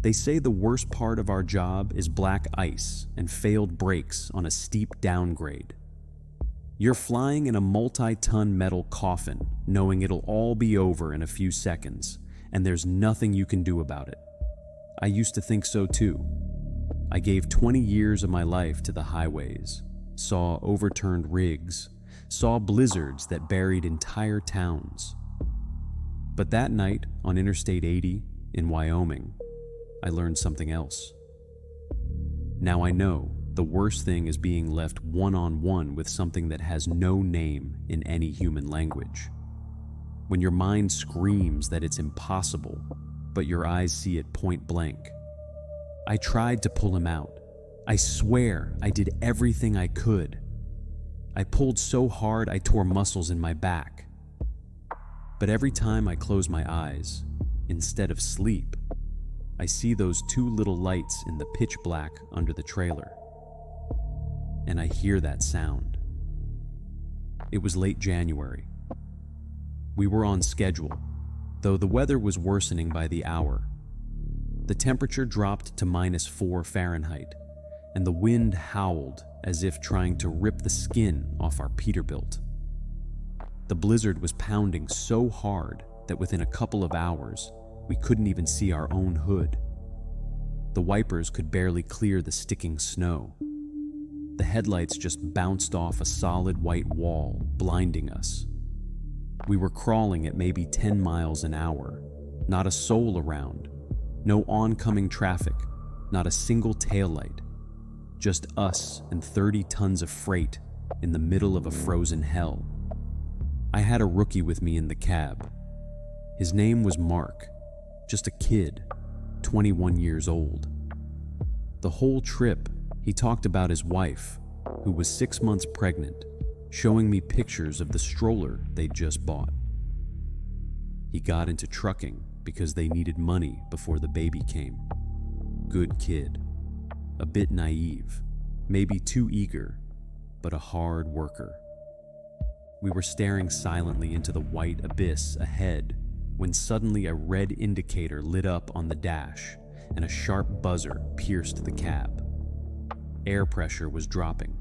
They say the worst part of our job is black ice and failed brakes on a steep downgrade. You're flying in a multi-ton metal coffin, knowing it'll all be over in a few seconds, and there's nothing you can do about it. I used to think so too. I gave 20 years of my life to the highways, saw overturned rigs, saw blizzards that buried entire towns. But that night on Interstate 80 in Wyoming, I learned something else. Now I know the worst thing is being left one-on-one with something that has no name in any human language. When your mind screams that it's impossible, but your eyes see it point blank. I tried to pull him out. I swear I did everything I could. I pulled so hard I tore muscles in my back. But every time I close my eyes, instead of sleep, I see those two little lights in the pitch black under the trailer. And I hear that sound. It was late January. We were on schedule, though the weather was worsening by the hour. The temperature dropped to -4 Fahrenheit, and the wind howled as if trying to rip the skin off our Peterbilt. The blizzard was pounding so hard that within a couple of hours, we couldn't even see our own hood. The wipers could barely clear the sticking snow. The headlights just bounced off a solid white wall, blinding us. We were crawling at maybe 10 miles an hour, not a soul around, no oncoming traffic, not a single taillight, just us and 30 tons of freight in the middle of a frozen hell. I had a rookie with me in the cab. His name was Mark, just a kid, 21 years old. The whole trip, he talked about his wife, who was 6 months pregnant, showing me pictures of the stroller they'd just bought. He got into trucking because they needed money before the baby came. Good kid. A bit naive, maybe too eager, but a hard worker. We were staring silently into the white abyss ahead when suddenly a red indicator lit up on the dash and a sharp buzzer pierced the cab. Air pressure was dropping.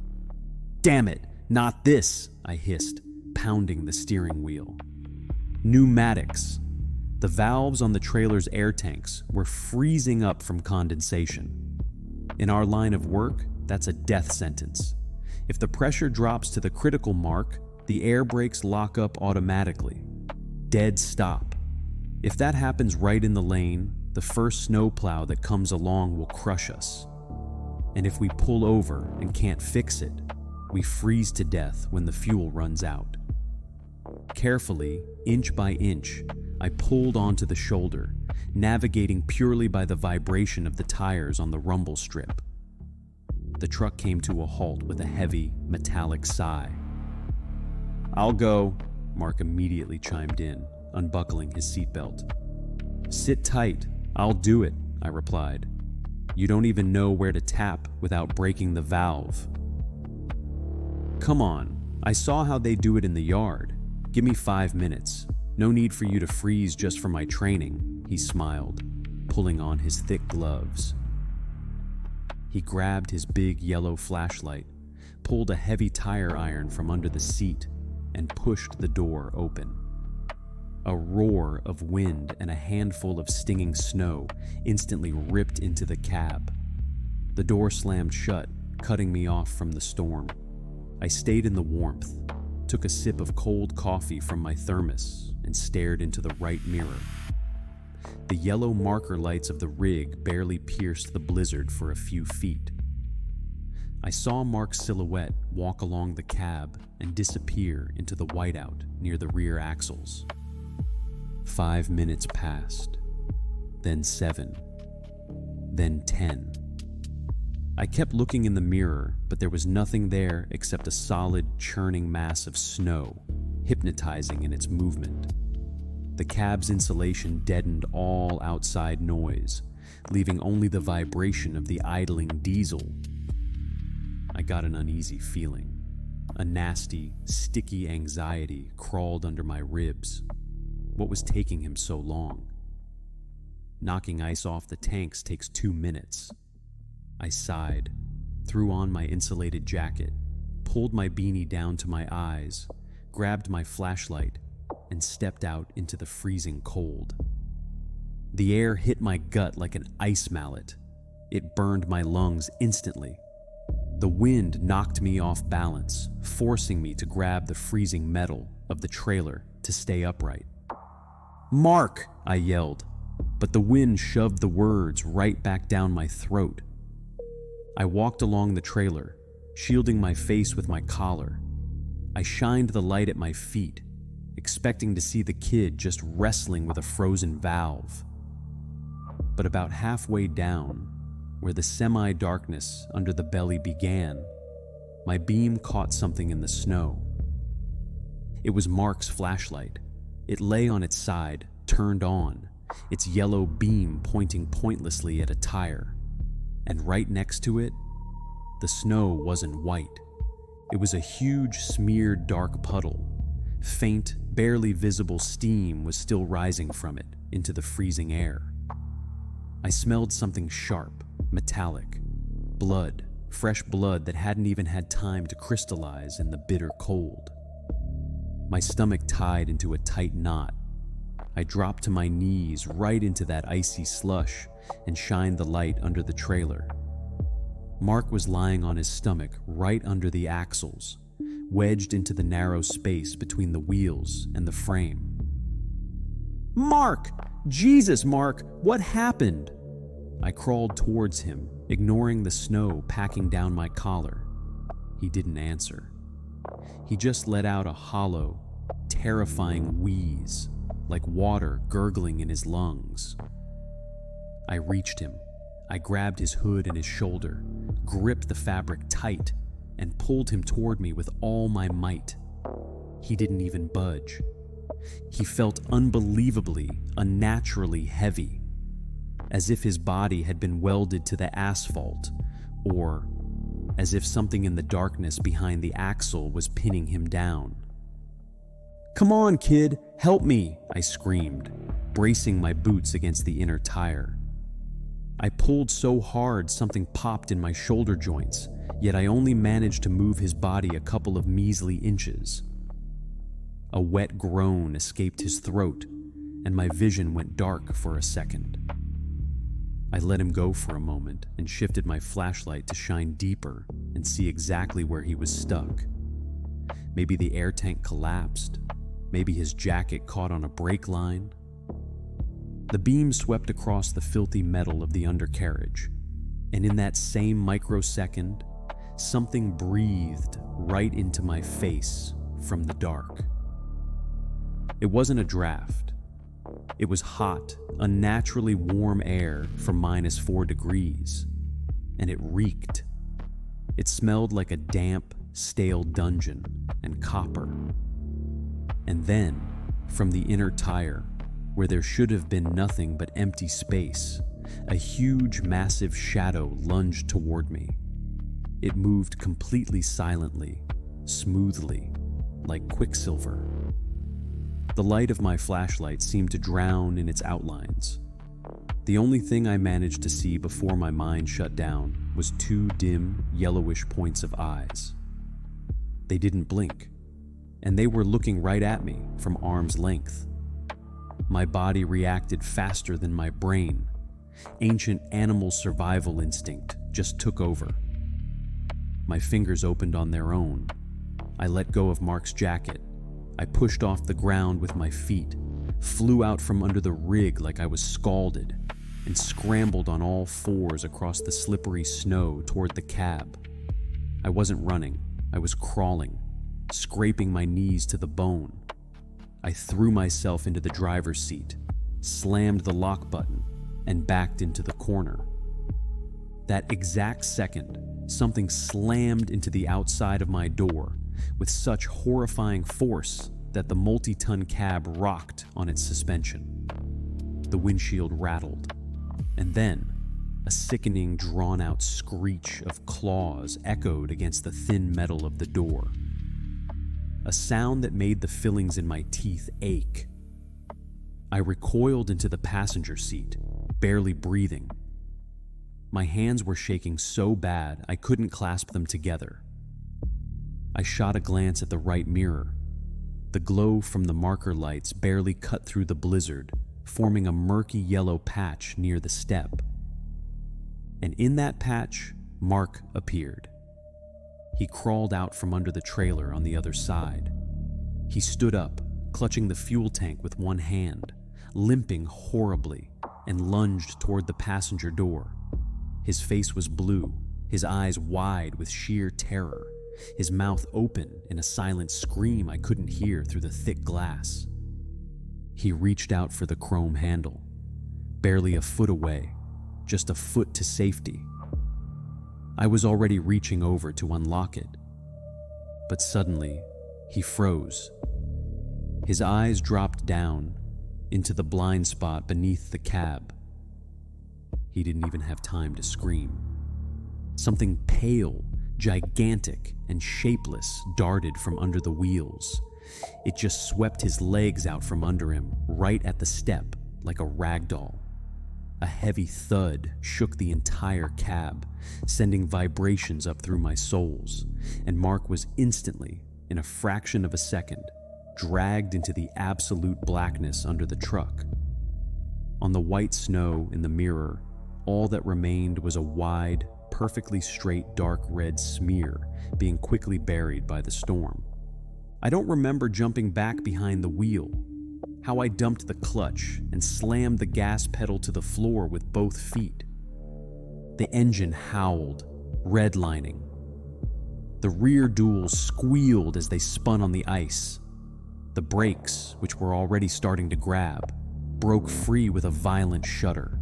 "Damn it, not this!" I hissed, pounding the steering wheel. Pneumatics. The valves on the trailer's air tanks were freezing up from condensation. In our line of work, that's a death sentence. If the pressure drops to the critical mark, the air brakes lock up automatically. Dead stop. If that happens right in the lane, the first snowplow that comes along will crush us. And if we pull over and can't fix it, we freeze to death when the fuel runs out. Carefully, inch by inch, I pulled onto the shoulder, navigating purely by the vibration of the tires on the rumble strip. The truck came to a halt with a heavy, metallic sigh. "I'll go," Mark immediately chimed in, unbuckling his seatbelt. "Sit tight, I'll do it," I replied. "You don't even know where to tap without breaking the valve." "Come on, I saw how they do it in the yard. Give me 5 minutes. No need for you to freeze just for my training," he smiled, pulling on his thick gloves. He grabbed his big yellow flashlight, pulled a heavy tire iron from under the seat, and pushed the door open. A roar of wind and a handful of stinging snow instantly ripped into the cab. The door slammed shut, cutting me off from the storm. I stayed in the warmth, took a sip of cold coffee from my thermos, and stared into the right mirror. The yellow marker lights of the rig barely pierced the blizzard for a few feet. I saw Mark's silhouette walk along the cab and disappear into the whiteout near the rear axles. 5 minutes passed, then 7, then 10. I kept looking in the mirror, but there was nothing there except a solid, churning mass of snow, hypnotizing in its movement. The cab's insulation deadened all outside noise, leaving only the vibration of the idling diesel. I got an uneasy feeling. A nasty, sticky anxiety crawled under my ribs. What was taking him so long? knocking ice off the tanks takes 2 minutes. I sighed, threw on my insulated jacket, pulled my beanie down to my eyes, grabbed my flashlight, and stepped out into the freezing cold. The air hit my gut like an ice mallet. It burned my lungs instantly. The wind knocked me off balance, forcing me to grab the freezing metal of the trailer to stay upright. "Mark!" I yelled, but the wind shoved the words right back down my throat. I walked along the trailer, shielding my face with my collar. I shined the light at my feet, expecting to see the kid just wrestling with a frozen valve. But about halfway down, where the semi-darkness under the belly began, my beam caught something in the snow. It was Mark's flashlight. It lay on its side, turned on, its yellow beam pointing pointlessly at a tire. And right next to it, the snow wasn't white. It was a huge smeared dark puddle. Faint, barely visible steam was still rising from it into the freezing air. I smelled something sharp, metallic. Blood, fresh blood that hadn't even had time to crystallize in the bitter cold. My stomach tied into a tight knot. I dropped to my knees right into that icy slush and shined the light under the trailer. Mark was lying on his stomach right under the axles, wedged into the narrow space between the wheels and the frame. "Mark! Jesus, Mark! What happened?" I crawled towards him, ignoring the snow packing down my collar. He didn't answer. He just let out a hollow, terrifying wheeze, like water gurgling in his lungs. I reached him. I grabbed his hood and his shoulder, gripped the fabric tight, and pulled him toward me with all my might. He didn't even budge. He felt unbelievably, unnaturally heavy, as if his body had been welded to the asphalt, or as if something in the darkness behind the axle was pinning him down. "Come on, kid, help me," I screamed, bracing my boots against the inner tire. I pulled so hard something popped in my shoulder joints, yet I only managed to move his body a couple of measly inches. A wet groan escaped his throat, and my vision went dark for a second. I let him go for a moment and shifted my flashlight to shine deeper and see exactly where he was stuck. Maybe the air tank collapsed. Maybe his jacket caught on a brake line. The beam swept across the filthy metal of the undercarriage, and in that same microsecond, something breathed right into my face from the dark. It wasn't a draft. It was hot, unnaturally warm air from -4 degrees, and it reeked. It smelled like a damp, stale dungeon and copper. And then, from the inner tire, where there should have been nothing but empty space, a huge, massive shadow lunged toward me. It moved completely silently, smoothly, like quicksilver. The light of my flashlight seemed to drown in its outlines. The only thing I managed to see before my mind shut down was 2 dim, yellowish points of eyes. They didn't blink, and they were looking right at me from arm's length. My body reacted faster than my brain. Ancient animal survival instinct just took over. My fingers opened on their own. I let go of Mark's jacket. I pushed off the ground with my feet, flew out from under the rig like I was scalded, and scrambled on all fours across the slippery snow toward the cab. I wasn't running, I was crawling, scraping my knees to the bone. I threw myself into the driver's seat, slammed the lock button, and backed into the corner. That exact second, something slammed into the outside of my door with such horrifying force that the multi-ton cab rocked on its suspension. The windshield rattled, and then a sickening, drawn-out screech of claws echoed against the thin metal of the door. A sound that made the fillings in my teeth ache. I recoiled into the passenger seat, barely breathing. My hands were shaking so bad I couldn't clasp them together. I shot a glance at the right mirror. The glow from the marker lights barely cut through the blizzard, forming a murky yellow patch near the step. And in that patch, Mark appeared. He crawled out from under the trailer on the other side. He stood up, clutching the fuel tank with one hand, limping horribly, and lunged toward the passenger door. His face was blue, his eyes wide with sheer terror, his mouth open in a silent scream I couldn't hear through the thick glass. He reached out for the chrome handle, barely a foot away, just a foot to safety. I was already reaching over to unlock it, but suddenly he froze. His eyes dropped down into the blind spot beneath the cab. He didn't even have time to scream. Something pale, gigantic, and shapeless darted from under the wheels. It just swept his legs out from under him, right at the step, like a rag doll. A heavy thud shook the entire cab, sending vibrations up through my soles, and Mark was instantly, in a fraction of a second, dragged into the absolute blackness under the truck. On the white snow in the mirror, all that remained was a wide, perfectly straight dark red smear being quickly buried by the storm. I don't remember jumping back behind the wheel, how I dumped the clutch and slammed the gas pedal to the floor with both feet. The engine howled, redlining. The rear duals squealed as they spun on the ice. The brakes, which were already starting to grab, broke free with a violent shudder.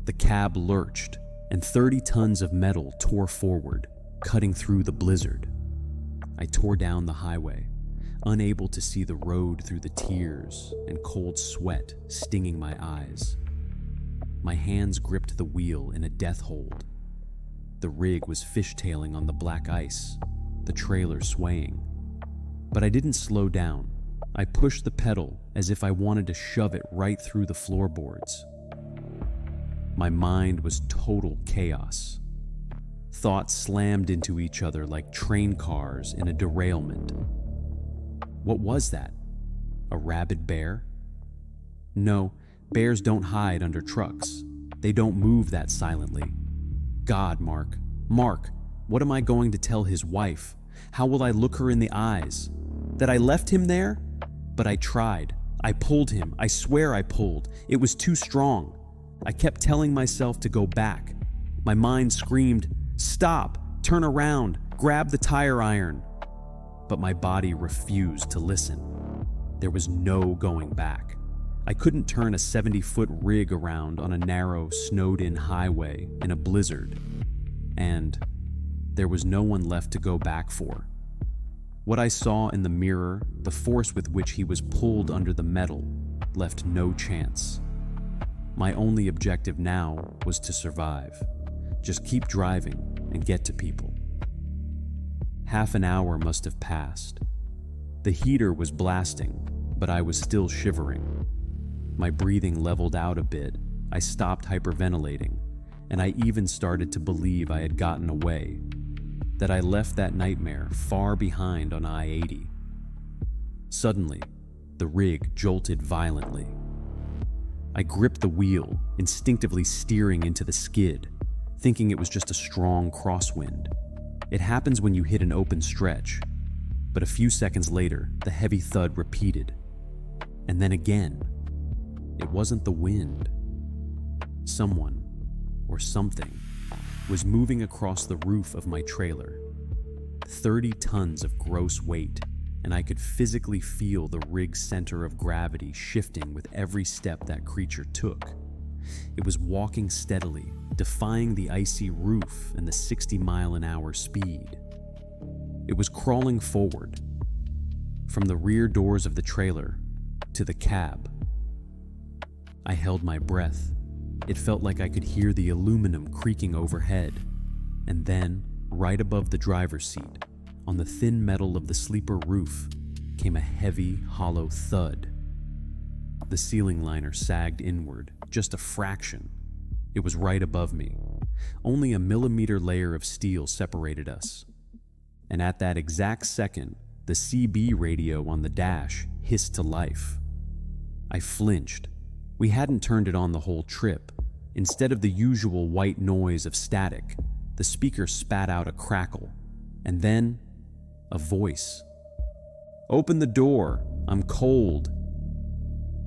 The cab lurched, and 30 tons of metal tore forward, cutting through the blizzard. I tore down the highway, unable to see the road through the tears and cold sweat stinging my eyes. My hands gripped the wheel in a death hold. The rig was fishtailing on the black ice, the trailer swaying. But I didn't slow down. I pushed the pedal as if I wanted to shove it right through the floorboards. My mind was total chaos. Thoughts slammed into each other like train cars in a derailment. What was that? A rabid bear? No, bears don't hide under trucks. They don't move that silently. God, Mark. Mark, what am I going to tell his wife? How will I look her in the eyes? That I left him there? But I tried. I pulled him. I swear I pulled. It was too strong. I kept telling myself to go back. My mind screamed, "Stop! Turn around! Grab the tire iron!" But my body refused to listen. There was no going back. I couldn't turn a 70-foot rig around on a narrow, snowed-in highway in a blizzard. And there was no one left to go back for. What I saw in the mirror, the force with which he was pulled under the metal, left no chance. My only objective now was to survive. Just keep driving and get to people. Half an hour must have passed. The heater was blasting, but I was still shivering. My breathing leveled out a bit. I stopped hyperventilating, and I even started to believe I had gotten away, that I left that nightmare far behind on I-80. Suddenly, the rig jolted violently. I gripped the wheel, instinctively steering into the skid, thinking it was just a strong crosswind. It happens when you hit an open stretch, but a few seconds later, the heavy thud repeated. And then again. It wasn't the wind. Someone, or something, was moving across the roof of my trailer. 30 tons of gross weight, and I could physically feel the rig's center of gravity shifting with every step that creature took. It was walking steadily, defying the icy roof and the 60-mile-an-hour speed. It was crawling forward, from the rear doors of the trailer to the cab. I held my breath. It felt like I could hear the aluminum creaking overhead, and then, right above the driver's seat, on the thin metal of the sleeper roof, came a heavy, hollow thud. The ceiling liner sagged inward, just a fraction. It was right above me. Only a millimeter layer of steel separated us. And at that exact second, the CB radio on the dash hissed to life. I flinched. We hadn't turned it on the whole trip. Instead of the usual white noise of static, the speaker spat out a crackle, and then a voice. "Open the door, I'm cold."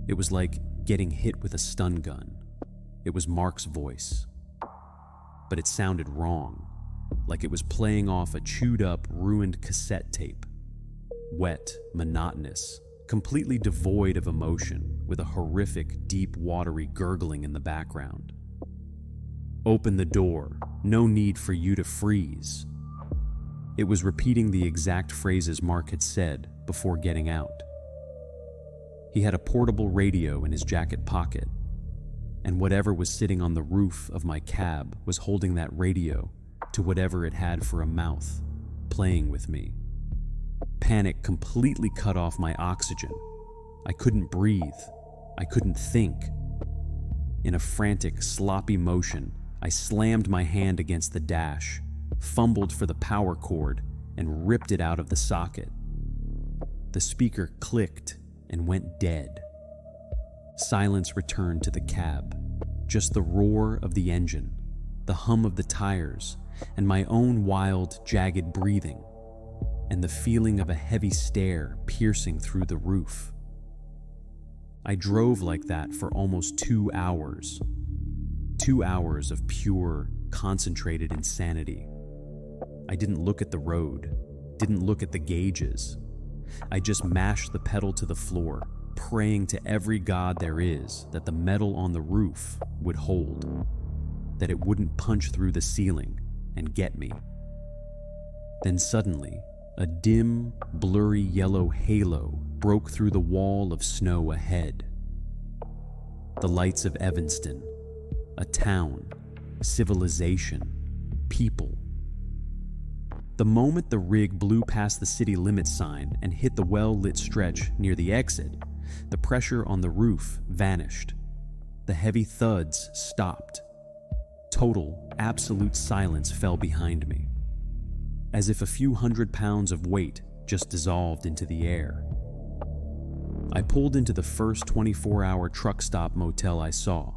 It was like getting hit with a stun gun. It was Mark's voice. But it sounded wrong, like it was playing off a chewed-up, ruined cassette tape. Wet, monotonous, completely devoid of emotion, with a horrific, deep, watery gurgling in the background. "Open the door, no need for you to freeze." It was repeating the exact phrases Mark had said before getting out. He had a portable radio in his jacket pocket, and whatever was sitting on the roof of my cab was holding that radio to whatever it had for a mouth, playing with me. Panic completely cut off my oxygen. I couldn't breathe. I couldn't think. In a frantic, sloppy motion, I slammed my hand against the dash, fumbled for the power cord, and ripped it out of the socket. The speaker clicked and went dead. Silence returned to the cab, just the roar of the engine, the hum of the tires, and my own wild, jagged breathing, and the feeling of a heavy stare piercing through the roof. I drove like that for almost 2 hours. 2 hours of pure, concentrated insanity. I didn't look at the road, didn't look at the gauges. I just mashed the pedal to the floor, praying to every god there is that the metal on the roof would hold, that it wouldn't punch through the ceiling and get me. Then suddenly, a dim, blurry yellow halo broke through the wall of snow ahead. The lights of Evanston, a town, civilization, people. The moment the rig blew past the city limit sign and hit the well-lit stretch near the exit, the pressure on the roof vanished. The heavy thuds stopped. Total, absolute silence fell behind me, as if a few 100 pounds of weight just dissolved into the air. I pulled into the first 24-hour truck stop motel I saw,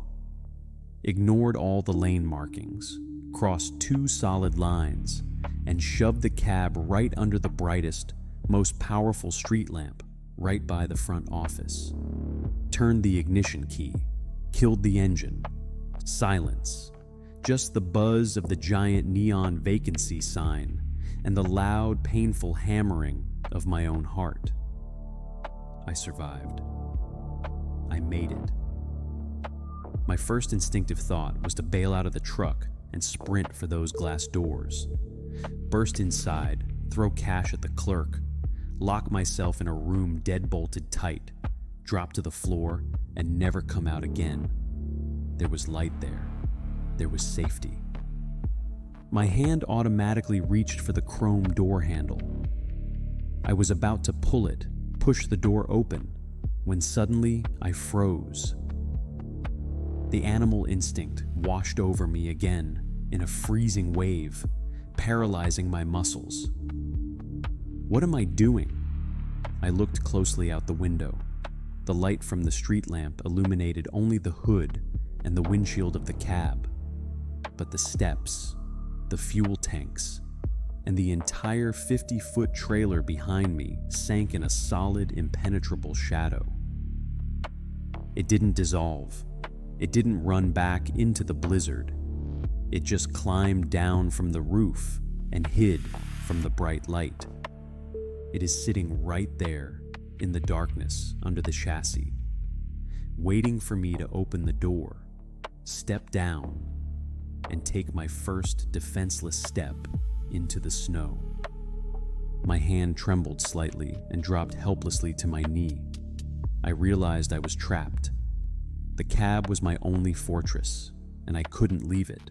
ignored all the lane markings, crossed 2 solid lines, and shoved the cab right under the brightest, most powerful street lamp right by the front office. Turned the ignition key, killed the engine. Silence. Just the buzz of the giant neon vacancy sign and the loud, painful hammering of my own heart. I survived. I made it. My first instinctive thought was to bail out of the truck and sprint for those glass doors. Burst inside, throw cash at the clerk, lock myself in a room dead-bolted tight, drop to the floor, and never come out again. There was light there. There was safety. My hand automatically reached for the chrome door handle. I was about to pull it, push the door open, when suddenly I froze. The animal instinct washed over me again in a freezing wave, paralyzing my muscles. What am I doing? I looked closely out the window. The light from the street lamp illuminated only the hood and the windshield of the cab, but the steps, the fuel tanks, and the entire 50-foot trailer behind me sank in a solid, impenetrable shadow. It didn't dissolve. It didn't run back into the blizzard. It just climbed down from the roof and hid from the bright light. It is sitting right there in the darkness under the chassis, waiting for me to open the door, step down, and take my first defenseless step into the snow. My hand trembled slightly and dropped helplessly to my knee. I realized I was trapped. The cab was my only fortress, and I couldn't leave it,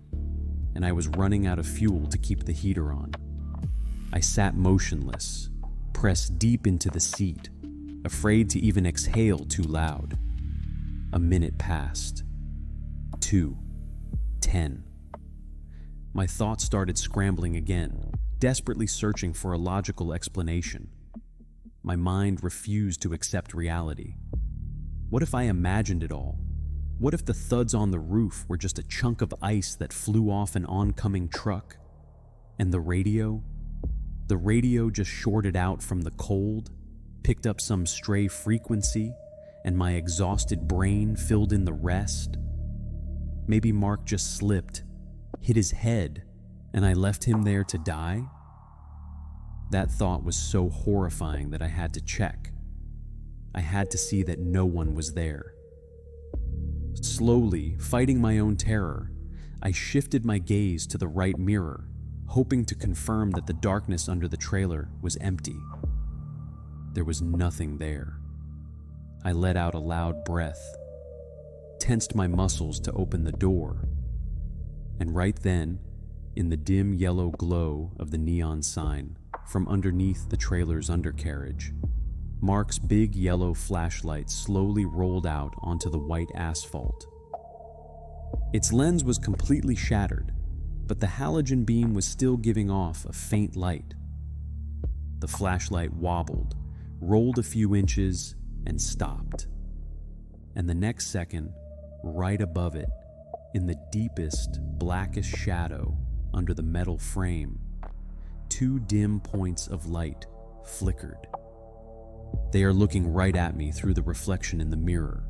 and I was running out of fuel to keep the heater on. I sat motionless, pressed deep into the seat, afraid to even exhale too loud. A minute passed, 2, 10. My thoughts started scrambling again, desperately searching for a logical explanation. My mind refused to accept reality. What if I imagined it all? What if the thuds on the roof were just a chunk of ice that flew off an oncoming truck? And the radio? The radio just shorted out from the cold, picked up some stray frequency, and my exhausted brain filled in the rest? Maybe Mark just slipped, hit his head, and I left him there to die? That thought was so horrifying that I had to check. I had to see that no one was there. Slowly, fighting my own terror, I shifted my gaze to the right mirror, hoping to confirm that the darkness under the trailer was empty. There was nothing there. I let out a loud breath, tensed my muscles to open the door, and right then, in the dim yellow glow of the neon sign, from underneath the trailer's undercarriage, Mark's big yellow flashlight slowly rolled out onto the white asphalt. Its lens was completely shattered, but the halogen beam was still giving off a faint light. The flashlight wobbled, rolled a few inches, and stopped. And the next second, right above it, in the deepest, blackest shadow under the metal frame, two dim points of light flickered. They are looking right at me through the reflection in the mirror,